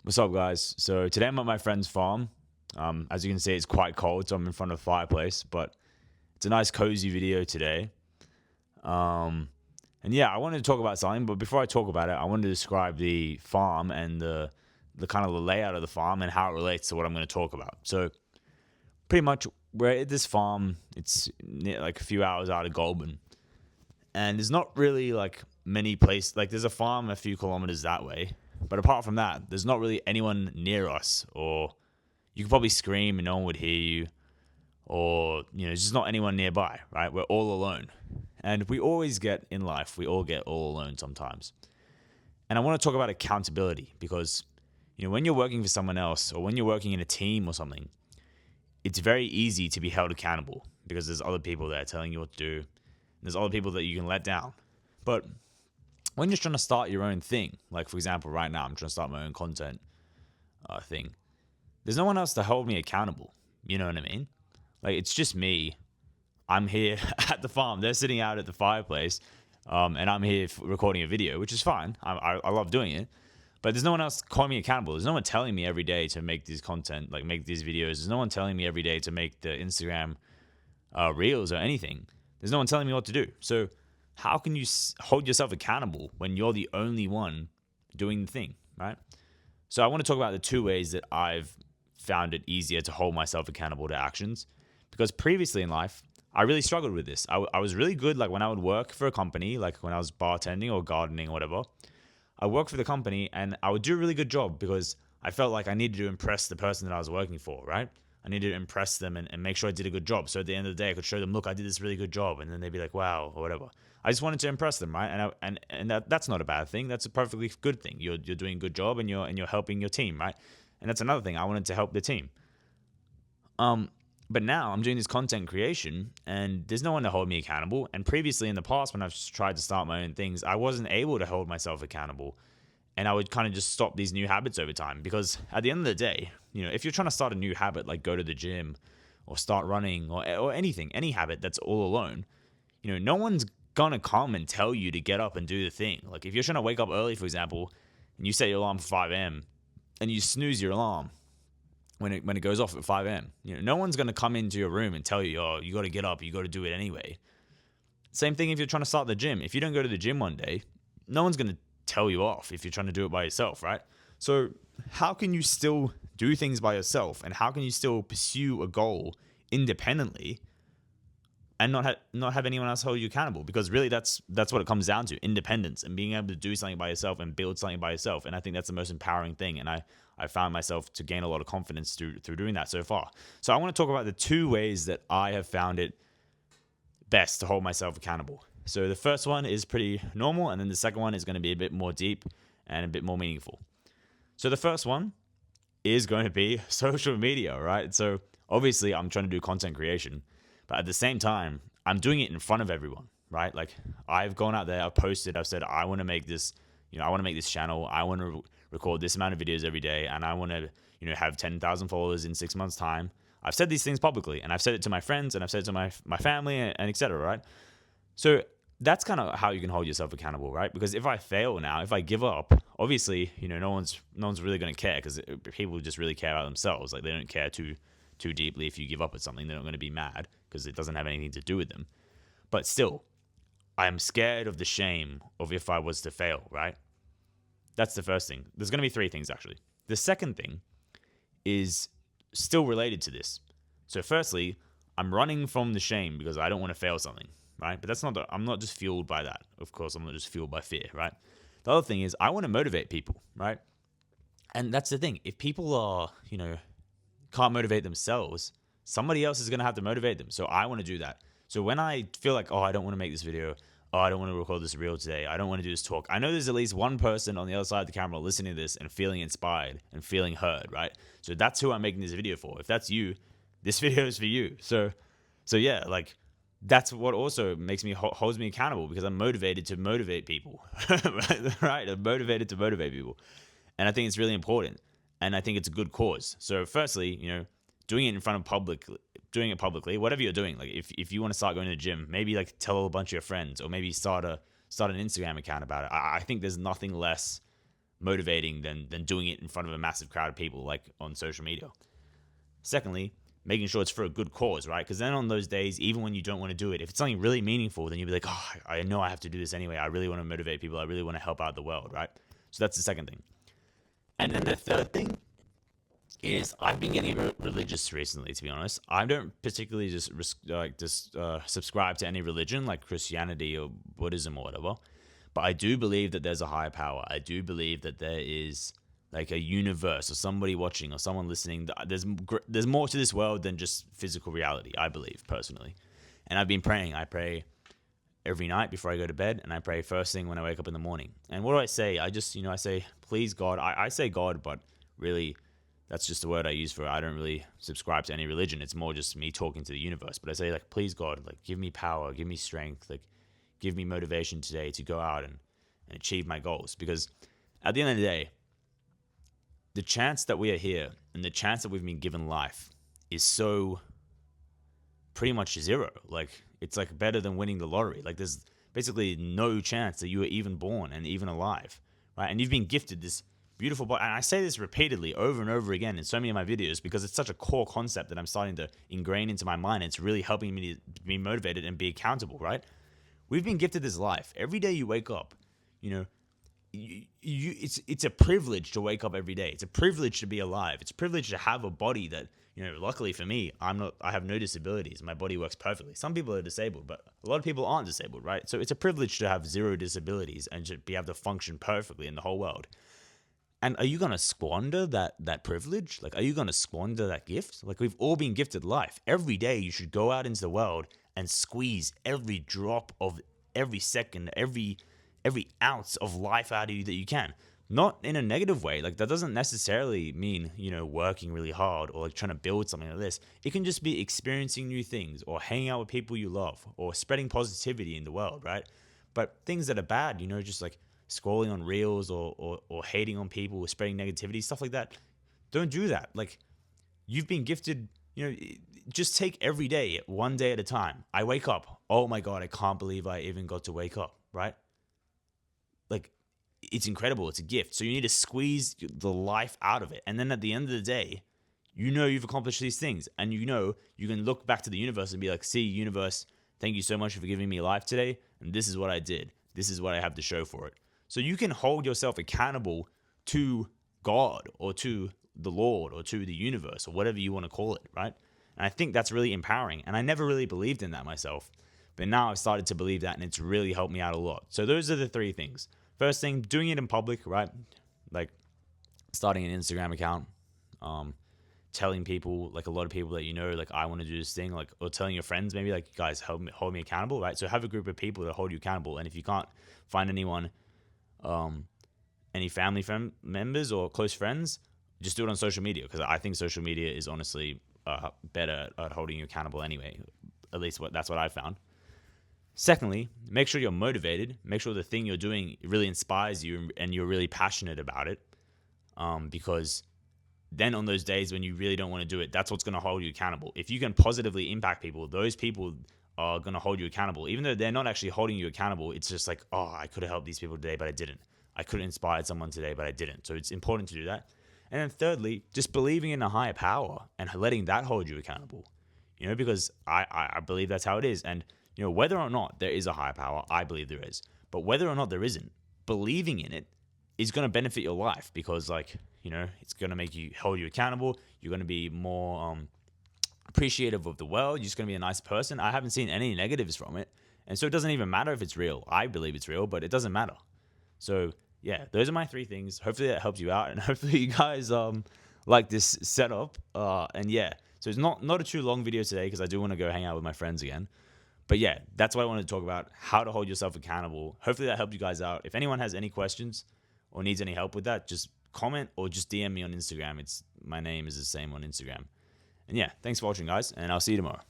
What's up, guys? So today I'm at my friend's farm. As you can see, it's quite cold, so I'm in front of a fireplace, but it's a nice cozy video today. And yeah, I wanted to talk about something, but before I talk about it, I wanted to describe the farm and the kind of the layout of the farm and how it relates to what I'm going to talk about. So pretty much we're at this farm. It's like a few hours out of Goulburn, and there's not really like many places. Like there's a farm a few kilometers that way, but apart from that, there's not really anyone near us. Or you could probably scream and no one would hear you, or there's just not anyone nearby. Right? We're all alone, and we always get in life. We all get all alone sometimes. And I want to talk about accountability because when you're working for someone else or when you're working in a team or something, it's very easy to be held accountable because there's other people that are telling you what to do. There's other people that you can let down. But when you're trying to start your own thing, like for example, right now, I'm trying to start my own content thing, there's no one else to hold me accountable. You know what I mean? Like, it's just me. I'm here at the farm. They're sitting out at the fireplace, and I'm here recording a video, which is fine. I love doing it. But there's no one else calling me accountable. There's no one telling me every day to make this content, like make these videos. There's no one telling me every day to make the Instagram reels or anything. There's no one telling me what to do. So how can you hold yourself accountable when you're the only one doing the thing, right? So I want to talk about the two ways that I've found it easier to hold myself accountable to actions. Because previously in life, I really struggled with this. I was really good, like when I would work for a company, like when I was bartending or gardening or whatever. I worked for the company and I would do a really good job because I felt like I needed to impress the person that I was working for, right? I needed to impress them and make sure I did a good job. So at the end of the day, I could show them, look, I did this really good job. And then they'd be like, wow, or whatever. I just wanted to impress them, right? And that's not a bad thing. That's a perfectly good thing. You're doing a good job and you're helping your team, right? And that's another thing. I wanted to help the team. But now I'm doing this content creation and there's no one to hold me accountable. And previously in the past, when I've tried to start my own things, I wasn't able to hold myself accountable. And I would kind of just stop these new habits over time because at the end of the day, if you're trying to start a new habit, like go to the gym or start running or anything, any habit that's all alone, no one's going to come and tell you to get up and do the thing. Like if you're trying to wake up early, for example, and you set your alarm for 5 a.m. and you snooze your alarm, when it goes off at 5 a.m. No one's going to come into your room and tell you, oh, you got to get up, you got to do it anyway. Same thing if you're trying to start the gym. If you don't go to the gym one day, no one's going to tell you off if you're trying to do it by yourself, right? So how can you still do things by yourself and how can you still pursue a goal independently and not have anyone else hold you accountable? Because really that's what it comes down to, independence and being able to do something by yourself and build something by yourself. And I think that's the most empowering thing. And I found myself to gain a lot of confidence through doing that so far. So I want to talk about the two ways that I have found it best to hold myself accountable. So the first one is pretty normal, and then the second one is going to be a bit more deep and a bit more meaningful. So the first one is going to be social media, right? So obviously I'm trying to do content creation, but at the same time, I'm doing it in front of everyone, right? Like I've gone out there, I've posted, I've said, I want to make this, I want to make this channel. I want to record this amount of videos every day, and I want to, have 10,000 followers in 6 months' time. I've said these things publicly, and I've said it to my friends, and I've said it to my family, and et cetera, right? So that's kind of how you can hold yourself accountable, right? Because if I fail now, if I give up, obviously, no one's really going to care because people just really care about themselves. Like they don't care too deeply if you give up at something. They're not going to be mad because it doesn't have anything to do with them. But still, I'm scared of the shame of if I was to fail, right? That's the first thing. There's going to be three things, actually. The second thing is still related to this. So firstly, I'm running from the shame because I don't want to fail something, right? But I'm not just fueled by that. Of course, I'm not just fueled by fear, right? The other thing is I want to motivate people, right? And that's the thing. If people are, can't motivate themselves, somebody else is going to have to motivate them. So I want to do that. So when I feel like, oh, I don't want to make this video, oh, I don't want to record this reel today, I don't want to do this talk, I know there's at least one person on the other side of the camera listening to this and feeling inspired and feeling heard, right? So that's who I'm making this video for. If that's you, this video is for you. So yeah, like that's what also makes me holds me accountable because I'm motivated to motivate people, right? I'm motivated to motivate people, and I think it's really important, and I think it's a good cause. So firstly, doing it in front of doing it publicly, whatever you're doing, like if you want to start going to the gym, maybe like tell a bunch of your friends, or maybe start an Instagram account about it. I think there's nothing less motivating than doing it in front of a massive crowd of people like on social media. Secondly, making sure it's for a good cause, right? Because then on those days, even when you don't want to do it, if it's something really meaningful, then you'll be like, oh, I know I have to do this anyway. I really want to motivate people. I really want to help out the world, right? So that's the second thing. And then the third thing is I've been getting religious recently, to be honest. I don't particularly just subscribe to any religion like Christianity or Buddhism or whatever, but I do believe that there's a higher power. I do believe that there is like a universe or somebody watching or someone listening. There's more to this world than just physical reality, I believe, personally. And I've been praying. I pray every night before I go to bed, and I pray first thing when I wake up in the morning. And what do I say? I just, I say, please God. I say God, but really that's just a word I use for it. I don't really subscribe to any religion. It's more just me talking to the universe. But I say, like, please God, like, give me power, give me strength, like, give me motivation today to go out and achieve my goals. Because at the end of the day, the chance that we are here and the chance that we've been given life is so pretty much zero. Like, it's like better than winning the lottery. Like, there's basically no chance that you were even born and even alive, right? And you've been gifted this beautiful body. And I say this repeatedly over and over again in so many of my videos because it's such a core concept that I'm starting to ingrain into my mind. It's really helping me to be motivated and be accountable, right? We've been gifted this life. Every day you wake up, it's a privilege to wake up every day. It's a privilege to be alive. It's a privilege to have a body that, luckily for me, I have no disabilities. My body works perfectly. Some people are disabled, but a lot of people aren't disabled, right? So it's a privilege to have zero disabilities and to be able to function perfectly in the whole world. And are you going to squander that privilege? Like, are you going to squander that gift? Like, we've all been gifted life. Every day you should go out into the world and squeeze every drop of every second, every ounce of life out of you that you can. Not in a negative way. Like, that doesn't necessarily mean, working really hard or like trying to build something like this. It can just be experiencing new things or hanging out with people you love or spreading positivity in the world, right? But things that are bad, just like scrolling on reels or hating on people or spreading negativity, stuff like that. Don't do that. Like, you've been gifted, just take every day, one day at a time. I wake up. Oh my God, I can't believe I even got to wake up, right? Like, it's incredible. It's a gift. So you need to squeeze the life out of it. And then at the end of the day, you've accomplished these things. And you can look back to the universe and be like, see, universe, thank you so much for giving me life today. And this is what I did. This is what I have to show for it. So you can hold yourself accountable to God or to the Lord or to the universe or whatever you want to call it, right? And I think that's really empowering. And I never really believed in that myself. But now I've started to believe that, and it's really helped me out a lot. So those are the three things. First thing, doing it in public, right? Like starting an Instagram account, telling people, like a lot of people that like, I want to do this thing, like, or telling your friends maybe, like, guys, hold me accountable, right? So have a group of people that hold you accountable. And if you can't find anyone, any family members or close friends, just do it on social media, because I think social media is honestly better at holding you accountable anyway. At least that's what I found. Secondly, make sure you're motivated. Make sure the thing you're doing really inspires you and you're really passionate about it. Because then on those days when you really don't want to do it, that's what's going to hold you accountable. If you can positively impact people, those people are going to hold you accountable. Even though they're not actually holding you accountable, it's just like, oh, I could have helped these people today, but I didn't. I could have inspired someone today, but I didn't. So it's important to do that. And then thirdly, just believing in a higher power and letting that hold you accountable. Because I believe that's how it is. And whether or not there is a higher power, I believe there is. But whether or not there isn't, believing in it is going to benefit your life, because it's going to make you hold you accountable. You're going to be more appreciative of the world. You're just going to be a nice person. I haven't seen any negatives from it. And so it doesn't even matter if it's real. I believe it's real, but it doesn't matter. So yeah, those are my three things. Hopefully that helps you out. And hopefully you guys like this setup. And yeah, so it's not a too long video today, because I do want to go hang out with my friends again. But yeah, that's what I wanted to talk about, how to hold yourself accountable. Hopefully that helped you guys out. If anyone has any questions or needs any help with that, just comment or just DM me on Instagram. My name is the same on Instagram. And yeah, thanks for watching, guys, and I'll see you tomorrow.